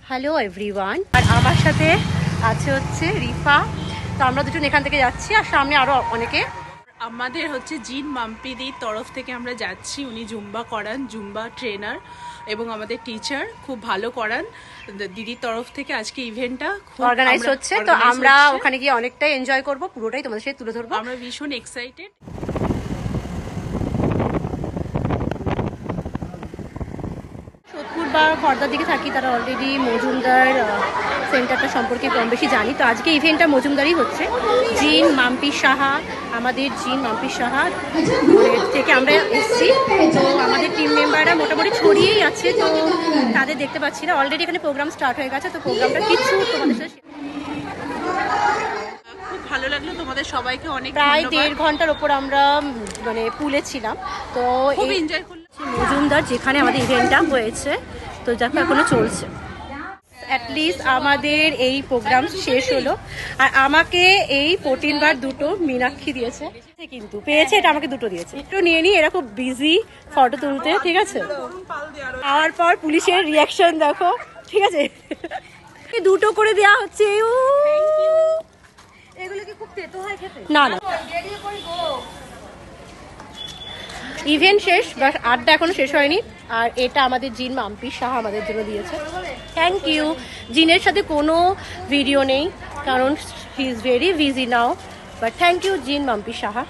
Hello everyone, আর আমার সাথে আছে হচ্ছে রিফা। তো আমরা দুজন এখান থেকে যাচ্ছি, আর সামনে আরো অনেকে। আমাদের হচ্ছে জিন মাম্পিদির তরফ থেকে আমরা যাচ্ছি। উনি জুম্বা করান, জুম্বা ট্রেনার এবং আমাদের টিচার, খুব ভালো করান। দিদির তরফ থেকে আজকে ইভেন্টটা খুব অর্গানাইজ হচ্ছে, তো আমরা ওখানে গিয়ে অনেকটাই এনজয় করব, পুরোটাই তোমাদের সাথে তুলে ধরবো। আমরা ভীষণ এক্সাইটেড। সোদপুর বা খড়দার দিকে থাকি, তারা অলরেডি মজুমদার সেন্টারটা সম্পর্কে কম বেশি জানি। তো আজকে ইভেন্টটা মজুমদারই হচ্ছে। জিন মাম্পি সাহা, আমাদের জিন মাম্পি সাহা থেকে আমরা এসেছি। তো আমাদের টিম মেম্বাররা মোটামুটি ছড়িয়েই আছে, তো তাদের দেখতে পাচ্ছি না। অলরেডি এখানে প্রোগ্রাম স্টার্ট হয়ে গেছে, তো প্রোগ্রামটা কিছু তোমাদের সাথে খুব ভালো লাগলো তোমাদের সবাইকে, অনেক প্রায় 1.5 ঘন্টার ওপর আমরা মানে পুলে ছিলাম। তো খুব এনজয় করলাম। মজুমদার যেখানে আমাদের ইভেন্টটা হয়েছে, তো দেখো এখনো চলছে। অ্যাটলিস্ট আমাদের এই প্রোগ্রাম শেষ হলো, আর আমাকে এই 14 বার দুটো মীনাক্ষী দিয়েছে, কিন্তু পেয়েছে এটা আমাকে দুটো দিয়েছে। একটু নিয়ে নিই, এরা খুব বিজি ফটো তুলতে, ঠিক আছে। পাওয়ার পর পুলিশের রিয়াকশন দেখো, ঠিক আছে। দুটো করে দেওয়া হচ্ছে। এগুলো কি খুব তেতো হয় খেতে? না না, ইভেন্ট শেষ, বাস আড্ডা এখনো শেষ হয়নি। আর এটা আমাদের জিন মাম্পি সাহা আমাদের জন্য দিয়েছে, থ্যাংক ইউ। জিনের সাথে কোনো ভিডিও নেই, কারণ he is very busy now, but thank you জিন মাম্পি সাহা।